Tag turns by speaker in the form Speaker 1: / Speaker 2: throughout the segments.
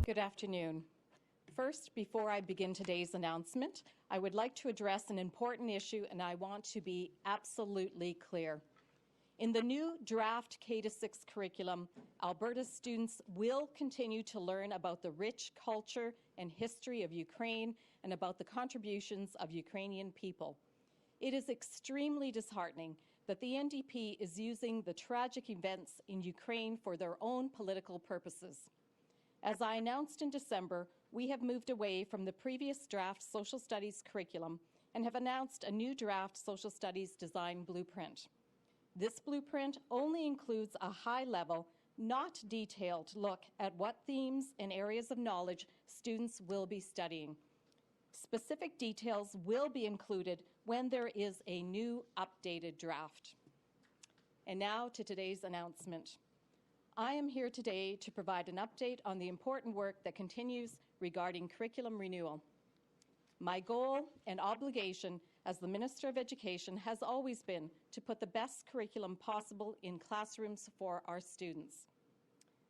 Speaker 1: Good afternoon. First, before I begin today's announcement, I would like to address an important issue, and I want to be absolutely clear. In the new draft K-6 curriculum, Alberta students will continue to learn about the rich culture and history of Ukraine and about the contributions of Ukrainian people. It is extremely disheartening that the NDP is using the tragic events in Ukraine for their own political purposes. As I announced in December, we have moved away from the previous draft social studies curriculum and have announced a new draft social studies design blueprint. This blueprint only includes a high-level, not detailed look at what themes and areas of knowledge students will be studying. Specific details will be included when there is a new updated draft. And now to today's announcement. I am here today to provide an update on the important work that continues regarding curriculum renewal. My goal and obligation as the Minister of Education has always been to put the best curriculum possible in classrooms for our students.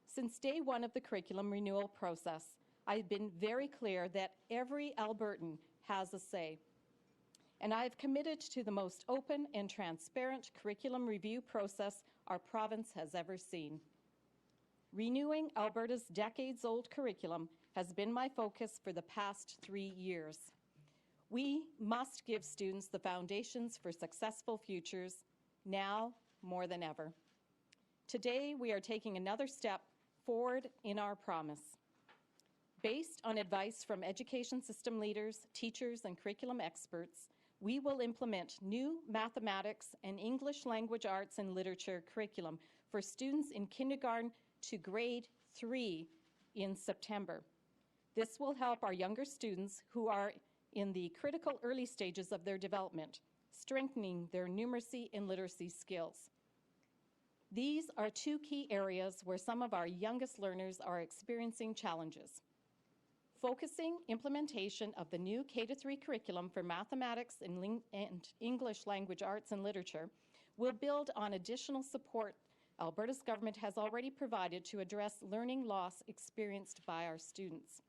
Speaker 1: Since day one of the curriculum renewal process, I've been very clear that every Albertan has a say. And I have committed to the most open and transparent curriculum review process our province has ever seen. Renewing Alberta's decades-old curriculum has been my focus for the past 3 years. We must give students the foundations for successful futures, now more than ever. Today, we are taking another step forward in our promise. Based on advice from education system leaders, teachers, and curriculum experts, we will implement new mathematics and English language arts and literature curriculum for students in kindergarten to grade 3 in September. This will help our younger students who are in the critical early stages of their development, strengthening their numeracy and literacy skills. These are two key areas where some of our youngest learners are experiencing challenges. Focusing implementation of the new K-3 curriculum for mathematics and English language arts and literature will build on additional support Alberta's government has already provided to address learning loss experienced by our students.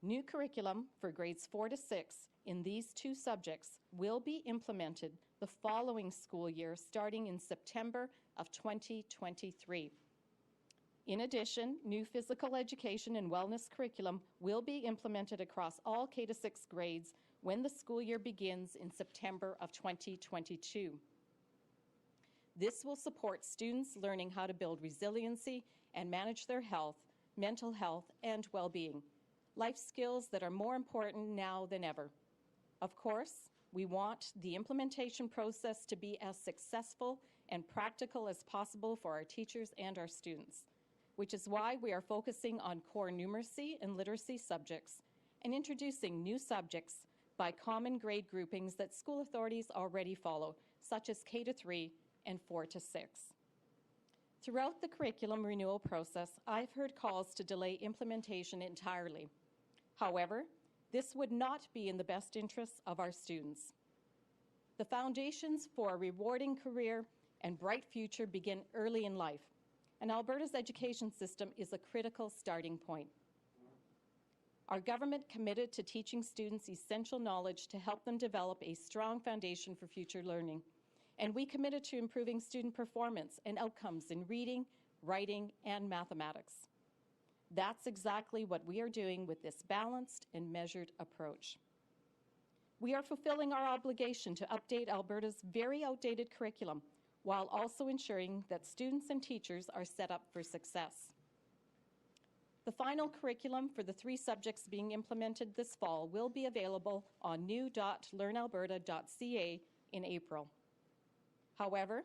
Speaker 1: New curriculum for grades 4 to 6 in these two subjects will be implemented the following school year, starting in September of 2023. In addition, new physical education and wellness curriculum will be implemented across all K-6 grades when the school year begins in September of 2022. This will support students learning how to build resiliency and manage their health, mental health, and well-being, life skills that are more important now than ever. Of course, we want the implementation process to be as successful and practical as possible for our teachers and our students, which is why we are focusing on core numeracy and literacy subjects and introducing new subjects by common grade groupings that school authorities already follow, such as K-3 and 4 to 6. Throughout the curriculum renewal process, I've heard calls to delay implementation entirely. However, this would not be in the best interests of our students. The foundations for a rewarding career and bright future begin early in life, and Alberta's education system is a critical starting point. Our government committed to teaching students essential knowledge to help them develop a strong foundation for future learning. And we committed to improving student performance and outcomes in reading, writing, and mathematics. That's exactly what we are doing with this balanced and measured approach. We are fulfilling our obligation to update Alberta's very outdated curriculum while also ensuring that students and teachers are set up for success. The final curriculum for the 3 subjects being implemented this fall will be available on new.learnalberta.ca in April. However,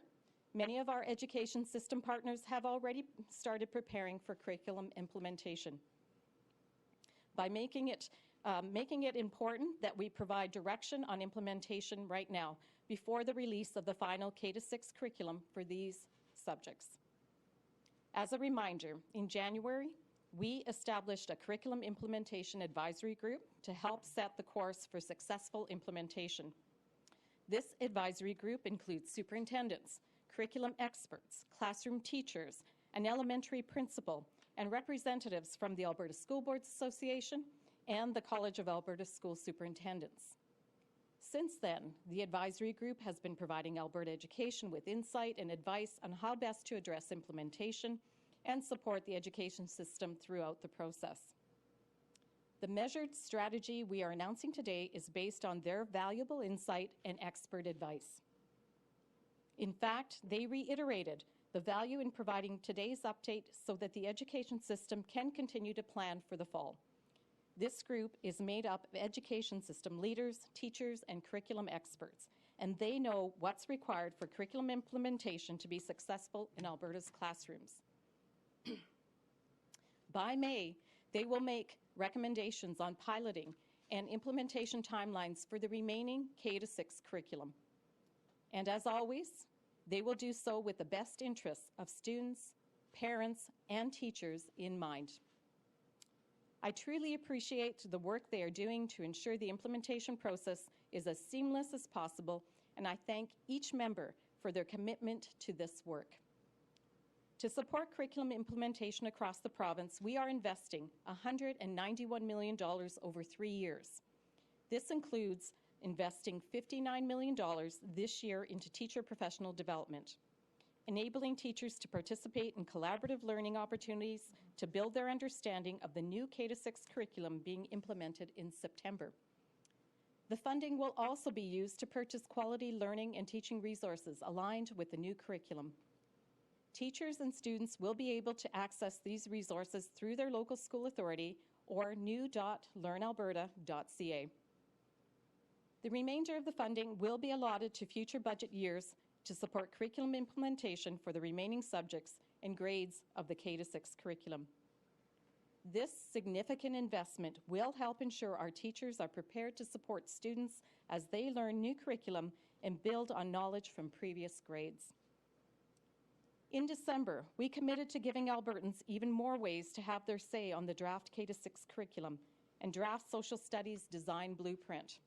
Speaker 1: many of our education system partners have already started preparing for curriculum implementation. By making it important that we provide direction on implementation right now before the release of the final K-6 curriculum for these subjects. As a reminder, in January, we established a curriculum implementation advisory group to help set the course for successful implementation. This advisory group includes superintendents, curriculum experts, classroom teachers, an elementary principal, and representatives from the Alberta School Boards Association and the College of Alberta School Superintendents. Since then, the advisory group has been providing Alberta Education with insight and advice on how best to address implementation and support the education system throughout the process. The measured strategy we are announcing today is based on their valuable insight and expert advice. In fact, they reiterated the value in providing today's update so that the education system can continue to plan for the fall. This group is made up of education system leaders, teachers, and curriculum experts, and they know what's required for curriculum implementation to be successful in Alberta's classrooms. By May, they will make recommendations on piloting and implementation timelines for the remaining K-6 curriculum. And as always, they will do so with the best interests of students, parents, and teachers in mind. I truly appreciate the work they are doing to ensure the implementation process is as seamless as possible, and I thank each member for their commitment to this work. To support curriculum implementation across the province, we are investing $191 million over 3 years. This includes investing $59 million this year into teacher professional development, enabling teachers to participate in collaborative learning opportunities to build their understanding of the new K-6 curriculum being implemented in September. The funding will also be used to purchase quality learning and teaching resources aligned with the new curriculum. Teachers and students will be able to access these resources through their local school authority or new.learnalberta.ca. The remainder of the funding will be allotted to future budget years to support curriculum implementation for the remaining subjects and grades of the K-6 curriculum. This significant investment will help ensure our teachers are prepared to support students as they learn new curriculum and build on knowledge from previous grades. In December, we committed to giving Albertans even more ways to have their say on the draft K-6 curriculum and draft social studies design blueprint.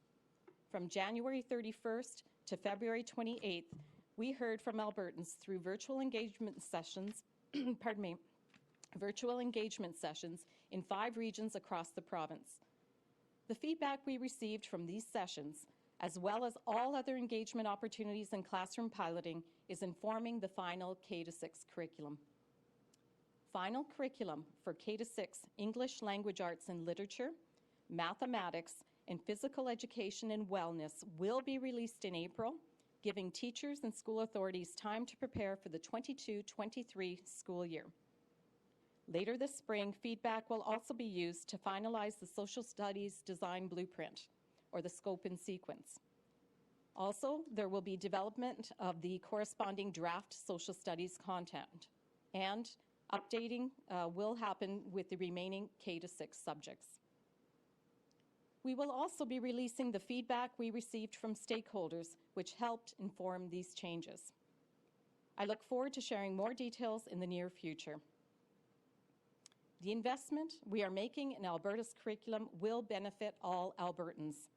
Speaker 1: From January 31st to February 28th, we heard from Albertans through virtual engagement sessions, virtual engagement sessions in 5 regions across the province. The feedback we received from these sessions, as well as all other engagement opportunities and classroom piloting, is informing the final K-6 curriculum. Final curriculum for K-6 English, Language Arts and Literature, Mathematics, and Physical Education and Wellness will be released in April, giving teachers and school authorities time to prepare for the 22-23 school year. Later this spring, feedback will also be used to finalize the social studies design blueprint, or the scope and sequence. Also, there will be development of the corresponding draft social studies content, and updating will happen with the remaining K-6 subjects. We will also be releasing the feedback we received from stakeholders, which helped inform these changes. I look forward to sharing more details in the near future. The investment we are making in Alberta's curriculum will benefit all Albertans.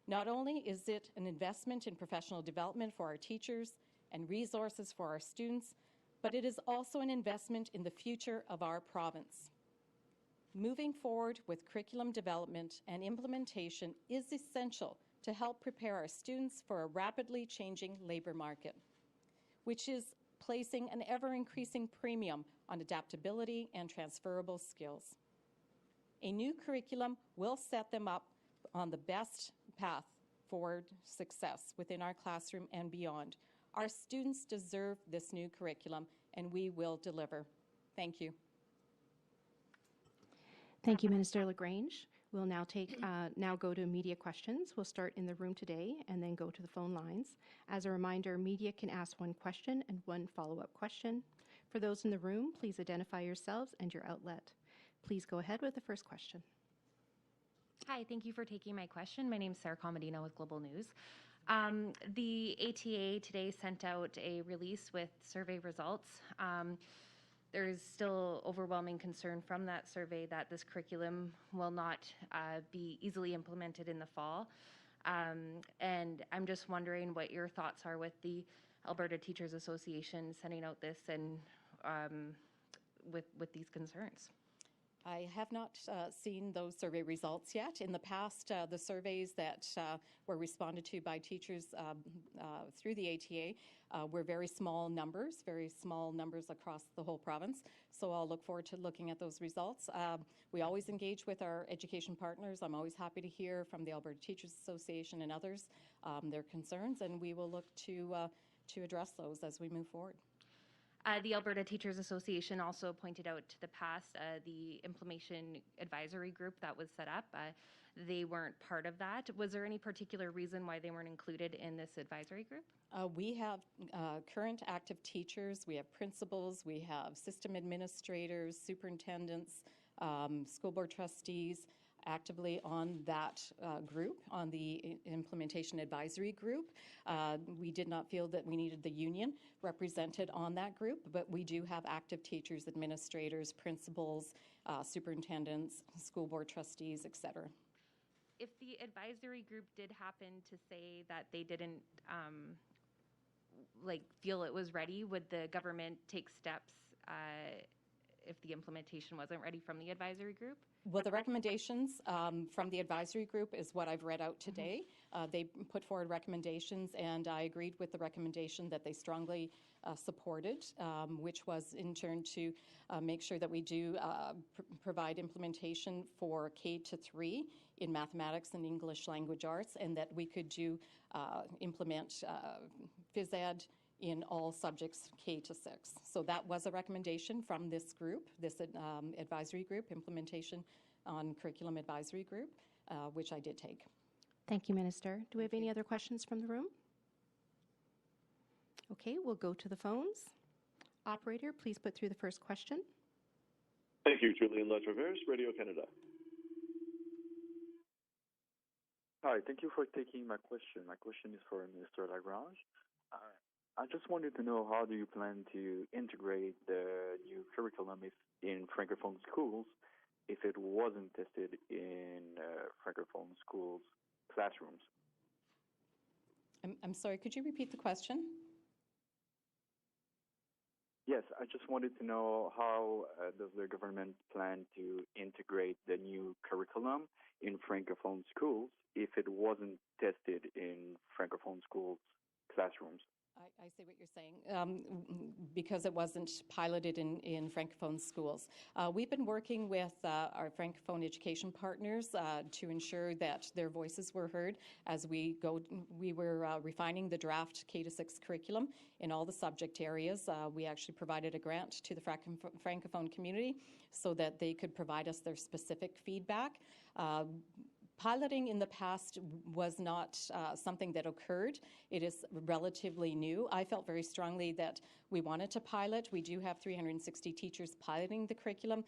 Speaker 1: Not only is it an investment in professional development for our teachers and resources for our students, but it is also an investment in the future of our province. Moving forward with curriculum development and implementation is essential to help prepare our students for a rapidly changing labour market, which is placing an ever-increasing premium on adaptability and transferable skills. A new curriculum will set them up on the best path forward success within our classroom and beyond. Our students deserve this new curriculum, and we will deliver. Thank you.
Speaker 2: Thank you, Minister LaGrange. We'll now go to media questions. We'll start in the room today and then go to the phone lines. As a reminder, media can ask one question and one follow-up question. For those in the room, please identify yourselves and your outlet. Please go ahead with the first question.
Speaker 3: Hi, thank you for taking my question. My name is Sarah Comodino with Global News. The ATA today sent out a release with survey results. There's still overwhelming concern from that survey that this curriculum will not be easily implemented in the fall. And I'm just wondering what your thoughts are with the Alberta Teachers Association sending out this and with these concerns.
Speaker 1: I have not seen those survey results yet. In the past, the surveys that were responded to by teachers through the ATA were very small numbers across the whole province. So I'll look forward to looking at those results. We always engage with our education partners. I'm always happy to hear from the Alberta Teachers Association and others their concerns, and we will look to address those as we move forward.
Speaker 3: The Alberta Teachers Association also pointed out to the past the implementation advisory group that was set up. They weren't part of that. Was there any particular reason why they weren't included in this advisory group?
Speaker 1: We have current active teachers, we have principals, we have system administrators, superintendents, school board trustees actively on that group, on the implementation advisory group. We did not feel that we needed the union represented on that group, but we do have active teachers, administrators, principals, superintendents, school board trustees, etc.
Speaker 3: If the advisory group did happen to say that they didn't feel it was ready, would the government take steps if the implementation wasn't ready from the advisory group?
Speaker 1: Well, the recommendations from the advisory group is what I've read out today. They put forward recommendations, and I agreed with the recommendation that they strongly supported, which was in turn to make sure that we do provide implementation for K-3 in mathematics and English language arts, and that we could do implement phys ed in all subjects K-6. So that was a recommendation from this group, this advisory group, implementation on curriculum advisory group, which I did take.
Speaker 2: Thank you, Minister. Do we have any other questions from the room? Okay, we'll go to the phones. Operator, please put through the first question.
Speaker 4: Thank you, Julian Letravers, Radio Canada.
Speaker 5: Hi, thank you for taking my question. My question is for Minister LaGrange. I just wanted to know, how do you plan to integrate the new curriculum in francophone schools if it wasn't tested in francophone schools classrooms?
Speaker 1: I'm sorry, could you repeat the question?
Speaker 5: Yes, I just wanted to know, how does the government plan to integrate the new curriculum in francophone schools if it wasn't tested in francophone schools classrooms?
Speaker 1: I see what you're saying, because it wasn't piloted in Francophone schools. We've been working with our Francophone education partners to ensure that their voices were heard as we were refining the draft K-6 curriculum in all the subject areas. We actually provided a grant to the Francophone community so that they could provide us their specific feedback. Piloting in the past was not something that occurred. It is relatively new. I felt very strongly that we wanted to pilot. We do have 360 teachers piloting the curriculum.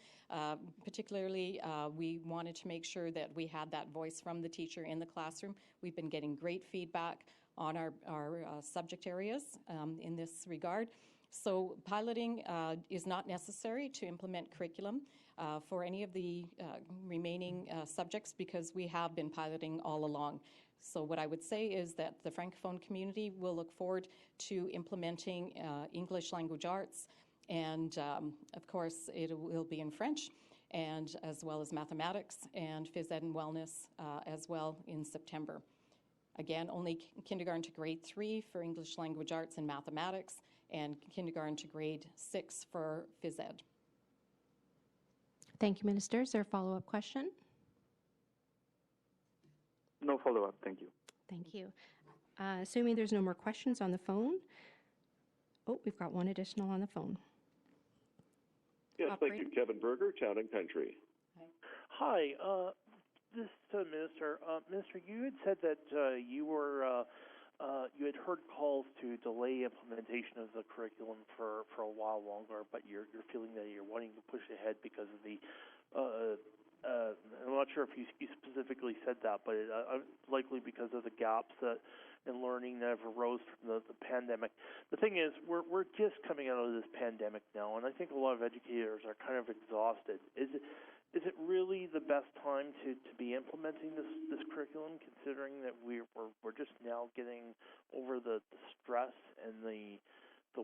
Speaker 1: Particularly, we wanted to make sure that we had that voice from the teacher in the classroom. We've been getting great feedback on our subject areas in this regard. So piloting is not necessary to implement curriculum for any of the remaining subjects, because we have been piloting all along. So what I would say is that the Francophone community will look forward to implementing English language arts, and of course it will be in French, and as well as mathematics and phys ed and wellness as well in September. Again, only kindergarten to grade 3 for English language arts and mathematics, and kindergarten to grade 6 for phys ed.
Speaker 2: Thank you, Minister. Is there a follow-up question?
Speaker 5: No follow-up, thank you.
Speaker 2: Thank you. Assuming there's no more questions on the phone. Oh, we've got one additional on the phone.
Speaker 4: Yes,
Speaker 2: Operator.
Speaker 4: thank you. Kevin Berger, Town and Country.
Speaker 6: Hi, this is to Minister. Minister, you had said that you had heard calls to delay implementation of the curriculum for a while longer, but you're feeling that you're wanting to push ahead because of the. I'm not sure if you specifically said that, but likely because of the gaps in learning that have arose from the pandemic. The thing is, we're just coming out of this pandemic now, and I think a lot of educators are kind of exhausted. Is it really the best time to be implementing this curriculum, considering that we're just now getting over the stress and the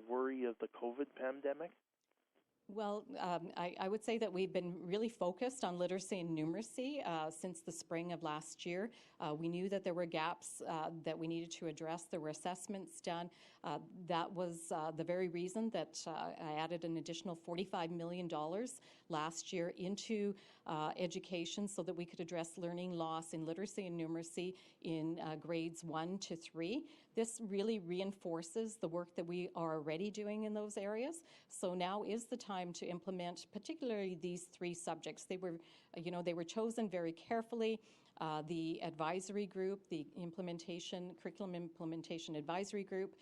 Speaker 6: worry of the COVID pandemic?
Speaker 1: Well, I would say that we've been really focused on literacy and numeracy since the spring of last year. We knew that there were gaps that we needed to address. There were assessments done. That was the very reason that I added an additional $45 million last year into education so that we could address learning loss in literacy and numeracy in grades 1 to 3. This really reinforces the work that we are already doing in those areas. So now is the time to implement particularly these 3 subjects. They were chosen very carefully. The advisory group, the curriculum implementation advisory group,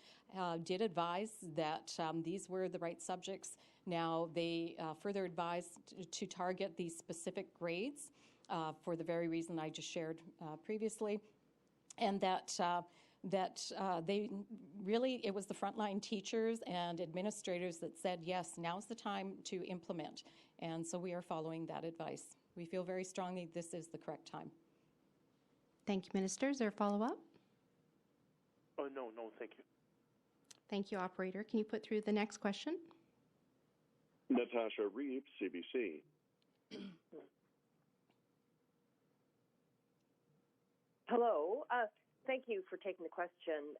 Speaker 1: did advise that these were the right subjects. Now they further advised to target these specific grades for the very reason I just shared previously, and that they really, it was the frontline teachers and administrators that said, yes, now's the time to implement. And so we are following that advice. We feel very strongly this is the correct time.
Speaker 2: Thank you, Minister. Is there a follow-up?
Speaker 6: Oh, no, thank you.
Speaker 2: Thank you, Operator. Can you put through the next question?
Speaker 4: Natasha Reeves, CBC.
Speaker 7: Hello. Thank you for taking the question.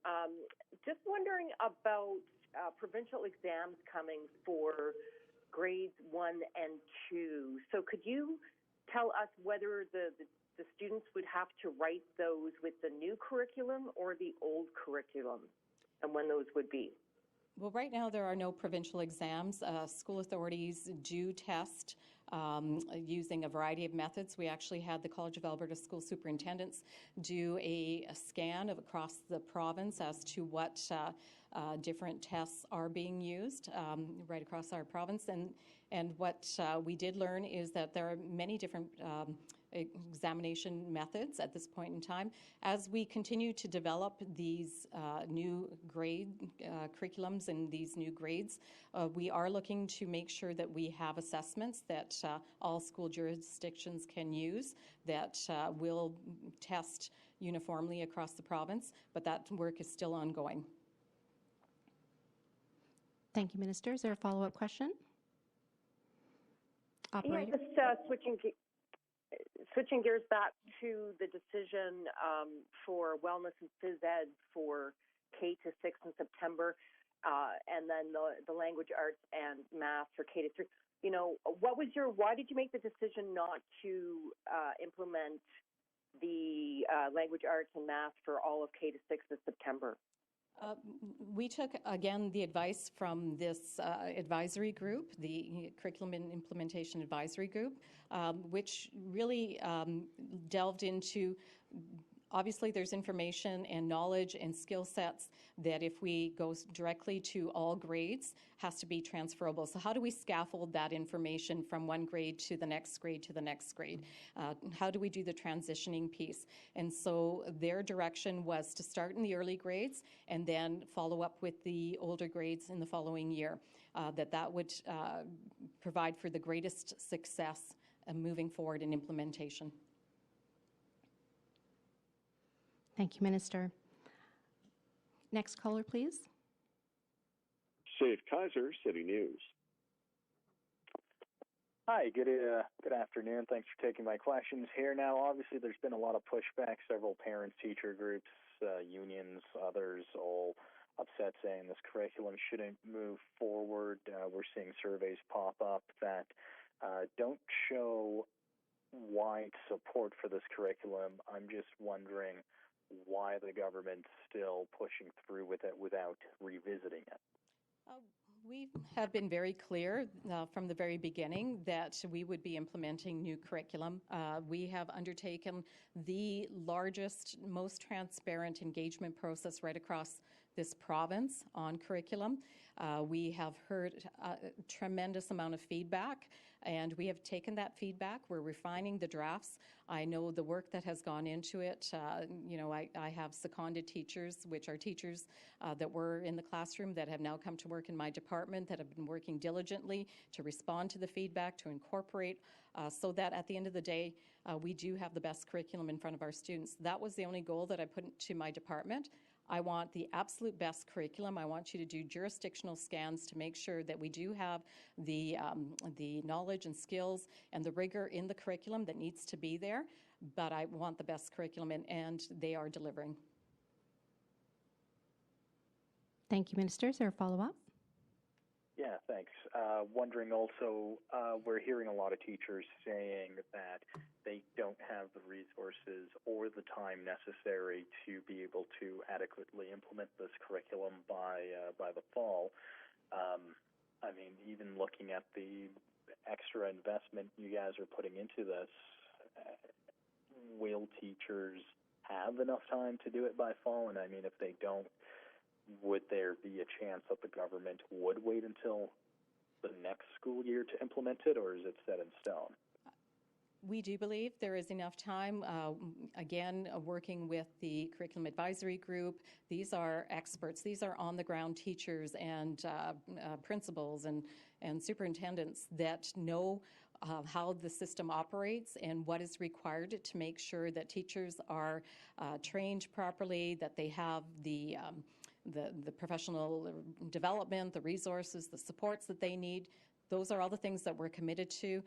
Speaker 7: Just wondering about provincial exams coming for grades 1 and 2. So could you tell us whether the students would have to write those with the new curriculum or the old curriculum, and when those would be?
Speaker 1: Well, right now there are no provincial exams. School authorities do test using a variety of methods. We actually had the College of Alberta School Superintendents do a scan of across the province as to what different tests are being used right across our province. And what we did learn is that there are many different examination methods at this point in time. As we continue to develop these new grade curriculums and these new grades, we are looking to make sure that we have assessments that all school jurisdictions can use that will test uniformly across the province, but that work is still ongoing.
Speaker 2: Thank you, Minister. Is there a follow-up question? Operator?
Speaker 7: Yeah, just switching gears back to the decision for wellness and phys ed for K-6 in September, and then the language arts and math for K-3. You know, why did you make the decision not to implement the language arts and math for all of K-6 in September?
Speaker 1: We took, again, the advice from this advisory group, the Curriculum and Implementation Advisory Group, which really delved into, obviously there's information and knowledge and skill sets that if we go directly to all grades has to be transferable. So how do we scaffold that information from one grade to the next grade to the next grade? How do we do the transitioning piece? And so their direction was to start in the early grades and then follow up with the older grades in the following year. That would provide for the greatest success moving forward in implementation.
Speaker 2: Thank you, Minister. Next caller, please.
Speaker 4: Safe Kaiser, City News.
Speaker 8: Hi, good afternoon. Thanks for taking my questions here. Now, obviously, there's been a lot of pushback. Several parents, teacher groups, unions, others, all upset saying this curriculum shouldn't move forward. We're seeing surveys pop up that don't show wide support for this curriculum. I'm just wondering why the government's still pushing through with it without revisiting it.
Speaker 1: We have been very clear from the very beginning that we would be implementing new curriculum. We have undertaken the largest, most transparent engagement process right across this province on curriculum. We have heard a tremendous amount of feedback, and we have taken that feedback. We're refining the drafts. I know the work that has gone into it. I have seconded teachers, which are teachers that were in the classroom that have now come to work in my department, that have been working diligently to respond to the feedback, to incorporate, so that at the end of the day, we do have the best curriculum in front of our students. That was the only goal that I put to my department. I want the absolute best curriculum. I want you to do jurisdictional scans to make sure that we do have the knowledge and skills and the rigor in the curriculum that needs to be there. But I want the best curriculum, and they are delivering.
Speaker 2: Thank you, Minister. Is there a follow-up?
Speaker 8: Yeah, thanks. Wondering also, we're hearing a lot of teachers saying that they don't have the resources or the time necessary to be able to adequately implement this curriculum by the fall. I mean, even looking at the extra investment you guys are putting into this, will teachers have enough time to do it by fall? And I mean, if they don't, would there be a chance that the government would wait until the next school year to implement it, or is it set in stone?
Speaker 1: We do believe there is enough time. Again, working with the Curriculum Advisory Group, these are experts. These are on-the-ground teachers and principals and superintendents that know how the system operates and what is required to make sure that teachers are trained properly, that they have the professional development, the resources, the supports that they need. Those are all the things that we're committed to.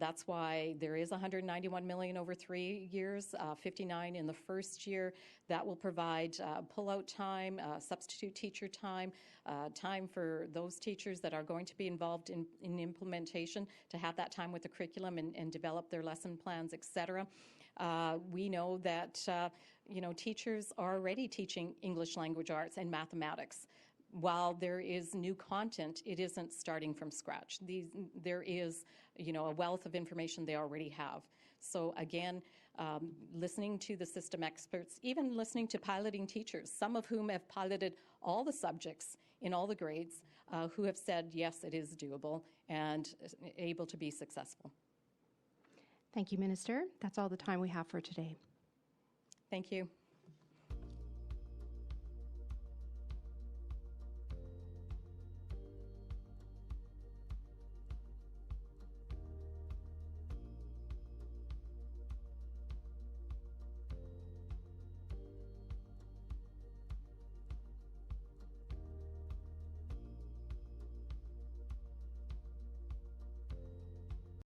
Speaker 1: That's why there is $191 million over 3 years, 59 in the first year. That will provide pull-out time, substitute teacher time, time for those teachers that are going to be involved in implementation to have that time with the curriculum and develop their lesson plans, etc. We know that teachers are already teaching English language arts and mathematics. While there is new content, it isn't starting from scratch. There is, a wealth of information they already have. So again, listening to the system experts, even listening to piloting teachers, some of whom have piloted all the subjects in all the grades, who have said, yes, it is doable and able to be successful.
Speaker 2: Thank you, Minister. That's all the time we have for today.
Speaker 1: Thank you.